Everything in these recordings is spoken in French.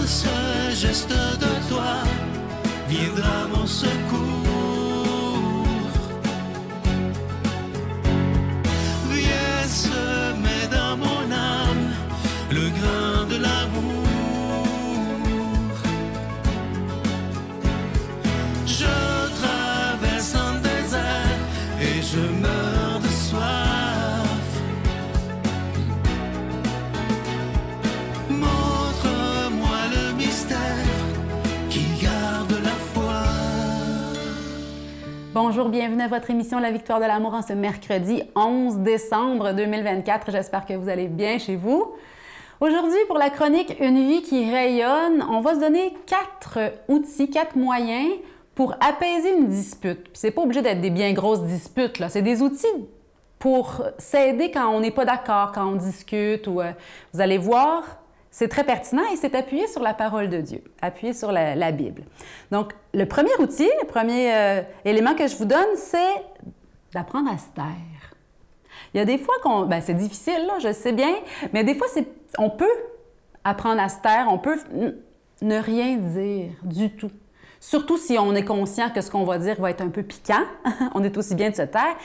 ce geste de toi viendra mon secours. Viens semer dans mon âme le grain de l'amour. Je traverse un désert et je meurs de soif. Montre-moi le mystère qui garde la foi. Bonjour, bienvenue à votre émission La Victoire de l'amour en ce mercredi 11 décembre 2024. J'espère que vous allez bien chez vous. Aujourd'hui, pour la chronique Une vie qui rayonne, on va se donner 4 outils, 4 moyens pour apaiser une dispute. Puis c'est pas obligé d'être des bien grosses disputes, là. C'est des outils pour s'aider quand on n'est pas d'accord, quand on discute. Ou, vous allez voir, c'est très pertinent et c'est appuyé sur la parole de Dieu, appuyé sur la Bible. Donc, le premier outil, le premier élément que je vous donne, c'est d'apprendre à se taire. Il y a des fois qu'on... Bien, c'est difficile, là, je sais bien, mais des fois, on peut apprendre à se taire, on peut ne rien dire du tout. Surtout si on est conscient que ce qu'on va dire va être un peu piquant, on est aussi bien de se taire.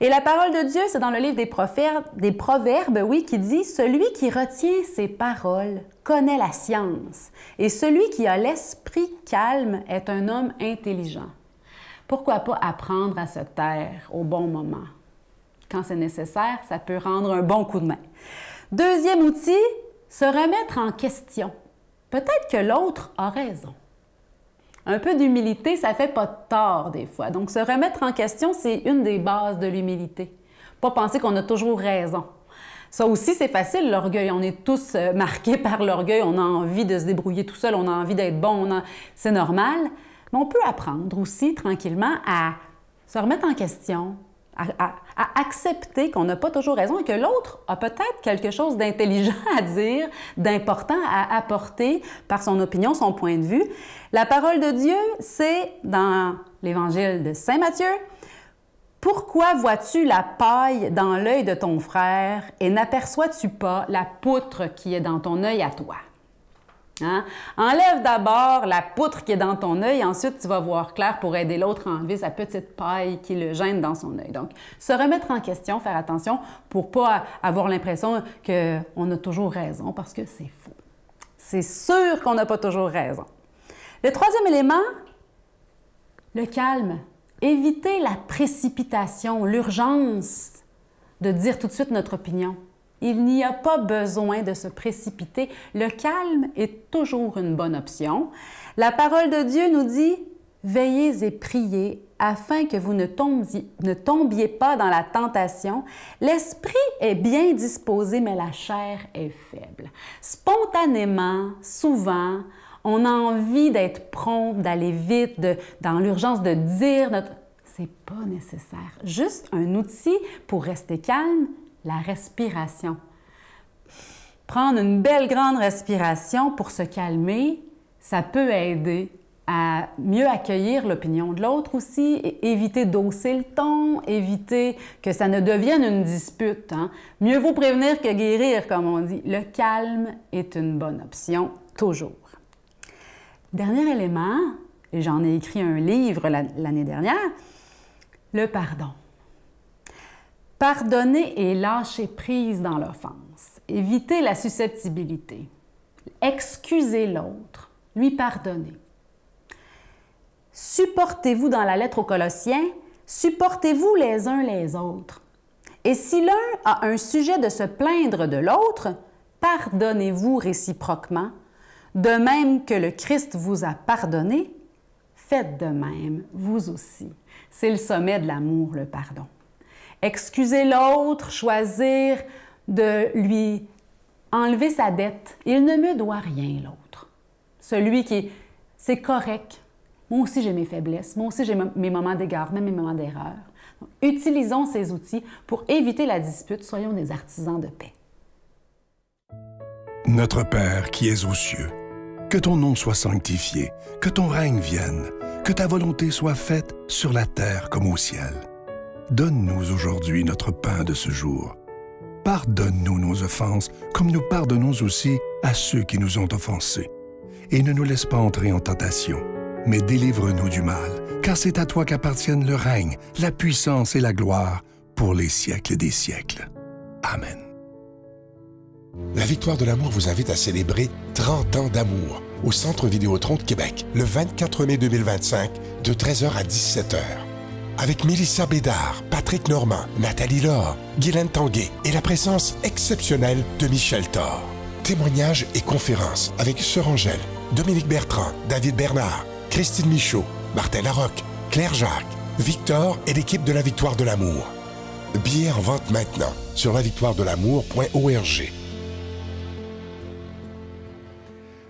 Et la parole de Dieu, c'est dans le livre des Proverbes, oui, qui dit « Celui qui retient ses paroles connaît la science, et celui qui a l'esprit calme est un homme intelligent. » Pourquoi pas apprendre à se taire au bon moment? Quand c'est nécessaire, ça peut rendre un bon coup de main. Deuxième outil, se remettre en question. Peut-être que l'autre a raison. Un peu d'humilité, ça fait pas de tort des fois. Donc, se remettre en question, c'est une des bases de l'humilité. Pas penser qu'on a toujours raison. Ça aussi, c'est facile, l'orgueil. On est tous marqués par l'orgueil. On a envie de se débrouiller tout seul. On a envie d'être bon. C'est normal. Mais on peut apprendre aussi, tranquillement, à se remettre en question, à accepter qu'on n'a pas toujours raison et que l'autre a peut-être quelque chose d'intelligent à dire, d'important à apporter par son opinion, son point de vue. La parole de Dieu, c'est dans l'Évangile de Saint Matthieu. « Pourquoi vois-tu la paille dans l'œil de ton frère et n'aperçois-tu pas la poutre qui est dans ton œil à toi? » Hein? Enlève d'abord la poutre qui est dans ton œil, ensuite tu vas voir clair pour aider l'autre à enlever sa petite paille qui le gêne dans son œil. Donc, se remettre en question, faire attention pour ne pas avoir l'impression qu'on a toujours raison, parce que c'est faux. C'est sûr qu'on n'a pas toujours raison. Le troisième élément, le calme. Éviter la précipitation, l'urgence de dire tout de suite notre opinion. Il n'y a pas besoin de se précipiter. Le calme est toujours une bonne option. La parole de Dieu nous dit « Veillez et priez afin que vous ne tombiez pas dans la tentation. L'esprit est bien disposé, mais la chair est faible. » Spontanément, souvent, on a envie d'être prompt, d'aller vite, dans l'urgence de dire notre... C'est pas nécessaire. Juste un outil pour rester calme, la respiration. Prendre une belle grande respiration pour se calmer, ça peut aider à mieux accueillir l'opinion de l'autre aussi, et éviter d'hausser le ton, éviter que ça ne devienne une dispute. Hein? Mieux vaut prévenir que guérir, comme on dit. Le calme est une bonne option, toujours. Dernier élément, et j'en ai écrit un livre l'année dernière, le pardon. Pardonner et lâcher prise dans l'offense. Éviter la susceptibilité. Excuser l'autre. Lui pardonner. Supportez-vous dans la lettre aux Colossiens, supportez-vous les uns les autres. Et si l'un a un sujet de se plaindre de l'autre, pardonnez-vous réciproquement. De même que le Christ vous a pardonné, faites de même, vous aussi. C'est le sommet de l'amour, le pardon. Excuser l'autre, choisir de lui enlever sa dette. Il ne me doit rien, l'autre. Celui qui... C'est correct. Moi aussi, j'ai mes faiblesses. Moi aussi, j'ai mes moments d'égard, même mes moments d'erreur. Utilisons ces outils pour éviter la dispute. Soyons des artisans de paix. Notre Père qui es aux cieux, que ton nom soit sanctifié, que ton règne vienne, que ta volonté soit faite sur la terre comme au ciel. Donne-nous aujourd'hui notre pain de ce jour. Pardonne-nous nos offenses, comme nous pardonnons aussi à ceux qui nous ont offensés. et ne nous laisse pas entrer en tentation. Mais délivre-nous du mal, car c'est à toi qu'appartiennent le règne, la puissance et la gloire pour les siècles des siècles. Amen. La Victoire de l'amour vous invite à célébrer 30 ans d'amour au Centre Vidéotron de Québec, le 24 mai 2025, de 13h à 17h. Avec Mélissa Bédard, Patrick Normand, Nathalie Laure, Guylaine Tanguay et la présence exceptionnelle de Michel Thor. Témoignages et conférences avec Sœur Angèle, Dominique Bertrand, David Bernard, Christine Michaud, Martin Larocque, Claire Jacques, Victor et l'équipe de la Victoire de l'amour. Billets en vente maintenant sur lavictoiredelamour.org.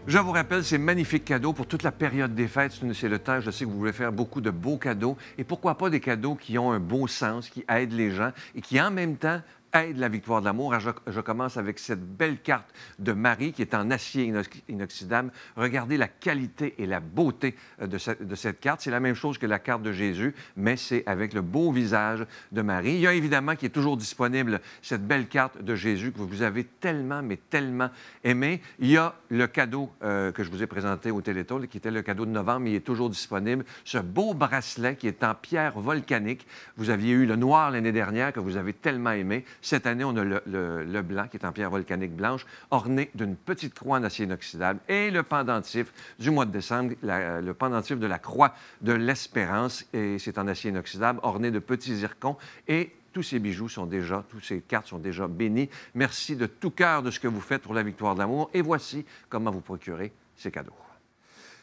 Je vous rappelle ces magnifiques cadeaux pour toute la période des fêtes. C'est le temps, je sais que vous voulez faire beaucoup de beaux cadeaux. Et pourquoi pas des cadeaux qui ont un beau sens, qui aident les gens et qui, en même temps, aident la Victoire de l'amour. Je commence avec cette belle carte de Marie qui est en acier inoxydable. Regardez la qualité et la beauté de cette carte. C'est la même chose que la carte de Jésus, mais c'est avec le beau visage de Marie. Il y a évidemment qui est toujours disponible cette belle carte de Jésus que vous avez tellement, mais tellement aimé. Il y a le cadeau que je vous ai présenté au Téléthon, qui était le cadeau de novembre, il est toujours disponible. Ce beau bracelet qui est en pierre volcanique. Vous aviez eu le noir l'année dernière que vous avez tellement aimé. Cette année, on a le blanc, qui est en pierre volcanique blanche, orné d'une petite croix en acier inoxydable. Et le pendentif du mois de décembre, le pendentif de la croix de l'Espérance, et c'est en acier inoxydable, orné de petits zircons. Et tous ces bijoux sont déjà, toutes ces cartes sont déjà bénies. Merci de tout cœur de ce que vous faites pour la Victoire de l'amour. Et voici comment vous procurer ces cadeaux.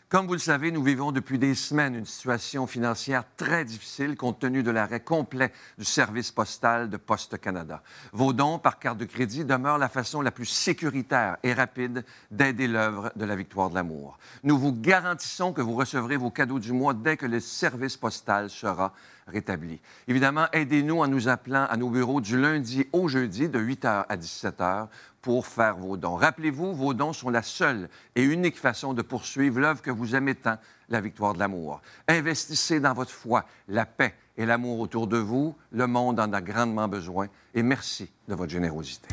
Comme vous le savez, nous vivons depuis des semaines une situation financière très difficile compte tenu de l'arrêt complet du service postal de Poste Canada. Vos dons par carte de crédit demeurent la façon la plus sécuritaire et rapide d'aider l'œuvre de la Victoire de l'amour. Nous vous garantissons que vous recevrez vos cadeaux du mois dès que le service postal sera rétabli. Évidemment, aidez-nous en nous appelant à nos bureaux du lundi au jeudi de 8h à 17h pour faire vos dons. Rappelez-vous, vos dons sont la seule et unique façon de poursuivre l'œuvre que vous aimez tant, la Victoire de l'amour. Investissez dans votre foi, la paix et l'amour autour de vous. Le monde en a grandement besoin. Et merci de votre générosité.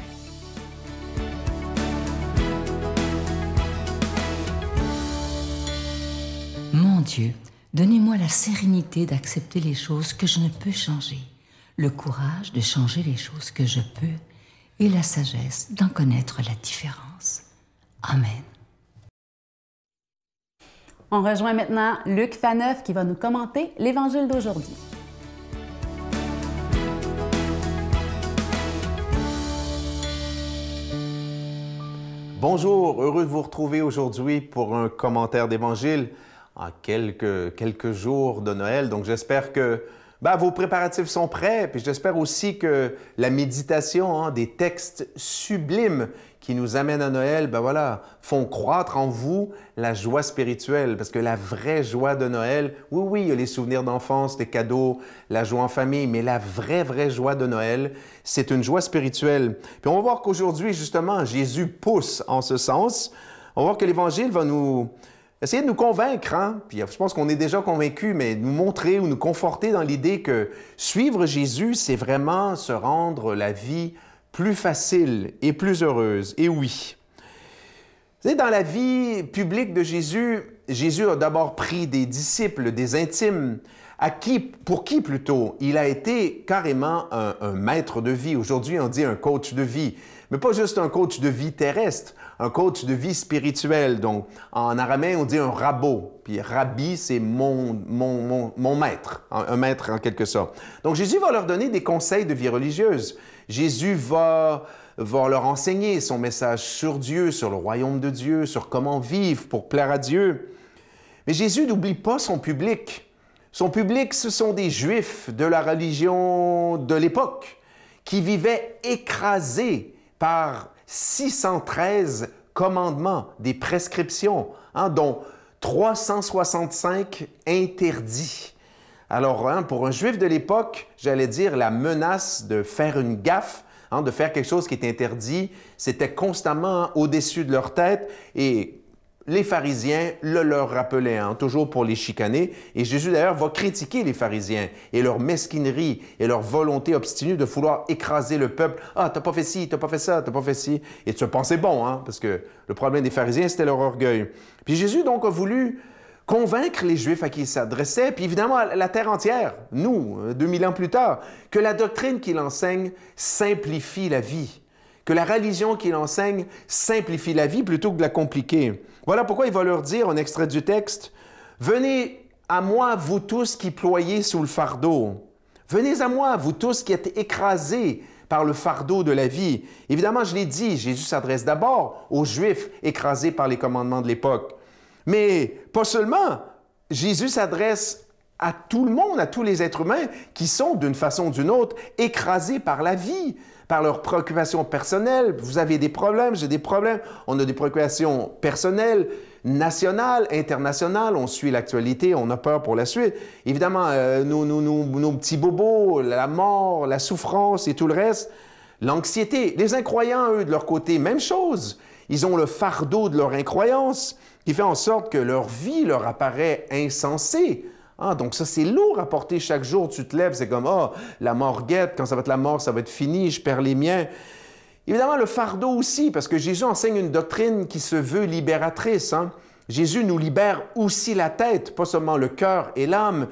Mon Dieu, donnez-moi la sérénité d'accepter les choses que je ne peux changer, le courage de changer les choses que je peux et la sagesse d'en connaître la différence. Amen. On rejoint maintenant Luc Faneuf qui va nous commenter l'Évangile d'aujourd'hui. Bonjour, heureux de vous retrouver aujourd'hui pour un commentaire d'Évangile en quelques jours de Noël. Donc j'espère que vos préparatifs sont prêts, puis j'espère aussi que la méditation des textes sublimes qui nous amènent à Noël, font croître en vous la joie spirituelle. Parce que la vraie joie de Noël, oui, il y a les souvenirs d'enfance, les cadeaux, la joie en famille, mais la vraie joie de Noël, c'est une joie spirituelle. Puis on va voir qu'aujourd'hui, justement, Jésus pousse en ce sens. On va voir que l'Évangile va nous essayer de nous convaincre, puis je pense qu'on est déjà convaincus, mais nous montrer ou nous conforter dans l'idée que suivre Jésus, c'est vraiment se rendre la vie plus facile et plus heureuse. Et oui. Vous savez, dans la vie publique de Jésus, Jésus a d'abord pris des disciples, des intimes, pour qui plutôt il a été carrément un maître de vie. Aujourd'hui, on dit un coach de vie, mais pas juste un coach de vie terrestre, un coach de vie spirituelle. Donc, en araméen, on dit un rabbo. Puis rabbi, c'est mon maître, un maître en quelque sorte. Donc, Jésus va leur donner des conseils de vie religieuse. Jésus va leur enseigner son message sur Dieu, sur le royaume de Dieu, sur comment vivre pour plaire à Dieu. Mais Jésus n'oublie pas son public. Son public, ce sont des Juifs de la religion de l'époque qui vivaient écrasés par 613 commandements, des prescriptions, dont 365 interdits. Alors, pour un Juif de l'époque, j'allais dire la menace de faire une gaffe, de faire quelque chose qui est interdit, c'était constamment au-dessus de leur tête et les pharisiens le leur rappelaient, hein, toujours pour les chicaner. Et Jésus, d'ailleurs, va critiquer les pharisiens et leur mesquinerie et leur volonté obstinée de vouloir écraser le peuple. « Ah, t'as pas fait ci, t'as pas fait ça, t'as pas fait ci. » Et tu pensais bon, hein, parce que le problème des pharisiens, c'était leur orgueil. Puis Jésus, donc, a voulu convaincre les Juifs à qui il s'adressait, puis évidemment la terre entière, nous, 2000 ans plus tard, que la doctrine qu'il enseigne simplifie la vie, que la religion qu'il enseigne simplifie la vie plutôt que de la compliquer. Voilà pourquoi il va leur dire, un extrait du texte, « Venez à moi, vous tous qui ployez sous le fardeau. Venez à moi, vous tous qui êtes écrasés par le fardeau de la vie. » Évidemment, je l'ai dit, Jésus s'adresse d'abord aux Juifs écrasés par les commandements de l'époque. Mais pas seulement, Jésus s'adresse à tout le monde, à tous les êtres humains qui sont, d'une façon ou d'une autre, écrasés par la vie, par leurs préoccupations personnelles. Vous avez des problèmes, j'ai des problèmes. On a des préoccupations personnelles, nationales, internationales. On suit l'actualité, on a peur pour la suite. Évidemment, nos petits bobos, la mort, la souffrance et tout le reste. L'anxiété. Les incroyants, eux, de leur côté, même chose. Ils ont le fardeau de leur incroyance qui fait en sorte que leur vie leur apparaît insensée. Ah, donc ça, c'est lourd à porter chaque jour. Tu te lèves, c'est comme, ah, la mort guette, quand ça va être la mort, ça va être fini, je perds les miens. Évidemment, le fardeau aussi, parce que Jésus enseigne une doctrine qui se veut libératrice. Hein? Jésus nous libère aussi la tête, pas seulement le cœur et l'âme.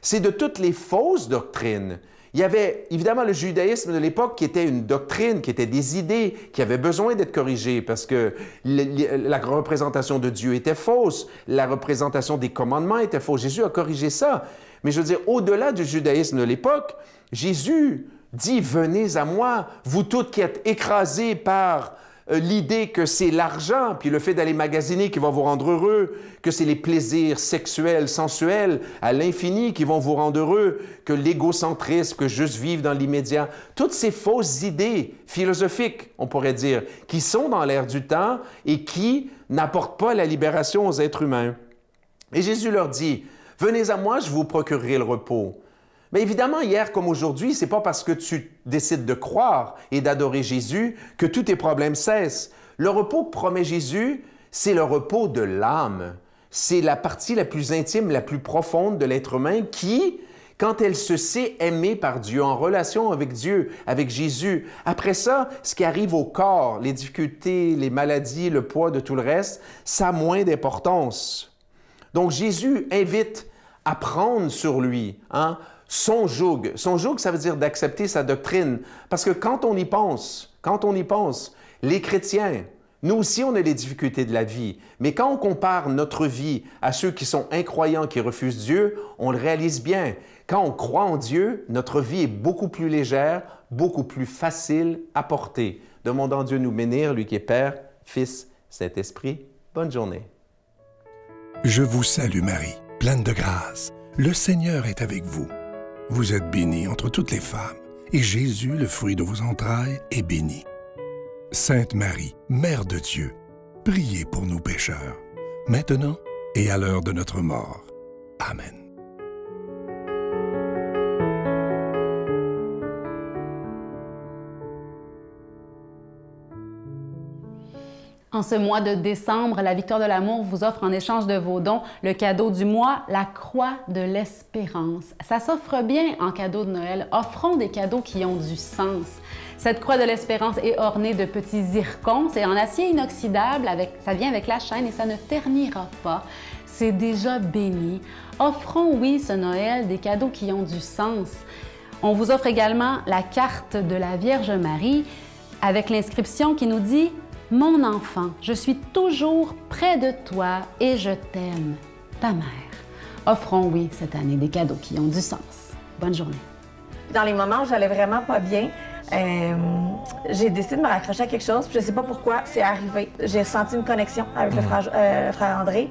C'est de toutes les fausses doctrines. Il y avait évidemment le judaïsme de l'époque qui était une doctrine, qui était des idées, qui avaient besoin d'être corrigées parce que la représentation de Dieu était fausse, la représentation des commandements était fausse. Jésus a corrigé ça. Mais je veux dire, au-delà du judaïsme de l'époque, Jésus dit « Venez à moi, vous toutes qui êtes écrasés par l'idée que c'est l'argent, puis le fait d'aller magasiner qui va vous rendre heureux, que c'est les plaisirs sexuels, sensuels, à l'infini qui vont vous rendre heureux, que l'égocentrisme, que juste vivre dans l'immédiat. » Toutes ces fausses idées philosophiques, on pourrait dire, qui sont dans l'air du temps et qui n'apportent pas la libération aux êtres humains. Et Jésus leur dit « Venez à moi, je vous procurerai le repos. » Mais évidemment, hier comme aujourd'hui, c'est pas parce que tu décides de croire et d'adorer Jésus que tous tes problèmes cessent. Le repos que promet Jésus, c'est le repos de l'âme. C'est la partie la plus intime, la plus profonde de l'être humain qui, quand elle se sait aimée par Dieu, en relation avec Dieu, avec Jésus, après ça, ce qui arrive au corps, les difficultés, les maladies, le poids de tout le reste, ça a moins d'importance. Donc Jésus invite à prendre sur lui, hein, son joug. Son joug, ça veut dire d'accepter sa doctrine. Parce que quand on y pense, les chrétiens, nous aussi, on a les difficultés de la vie. Mais quand on compare notre vie à ceux qui sont incroyants, qui refusent Dieu, on le réalise bien. Quand on croit en Dieu, notre vie est beaucoup plus légère, beaucoup plus facile à porter. Demandons à Dieu de nous bénir, lui qui est Père, Fils, Saint-Esprit. Bonne journée. Je vous salue Marie, pleine de grâce. Le Seigneur est avec vous. Vous êtes bénie entre toutes les femmes, et Jésus, le fruit de vos entrailles, est béni. Sainte Marie, Mère de Dieu, priez pour nous pécheurs, maintenant et à l'heure de notre mort. Amen. En ce mois de décembre, la Victoire de l'amour vous offre en échange de vos dons le cadeau du mois, la croix de l'espérance. Ça s'offre bien en cadeau de Noël. Offrons des cadeaux qui ont du sens. Cette croix de l'espérance est ornée de petits zircons. C'est en acier inoxydable, ça vient avec la chaîne et ça ne ternira pas. C'est déjà béni. Offrons, oui, ce Noël, des cadeaux qui ont du sens. On vous offre également la carte de la Vierge Marie avec l'inscription qui nous dit « Mon enfant, je suis toujours près de toi et je t'aime, ta mère. » Offrons, oui, cette année des cadeaux qui ont du sens. Bonne journée. Dans les moments où j'allais vraiment pas bien, j'ai décidé de me raccrocher à quelque chose, puis je sais pas pourquoi, c'est arrivé. J'ai senti une connexion avec le frère André.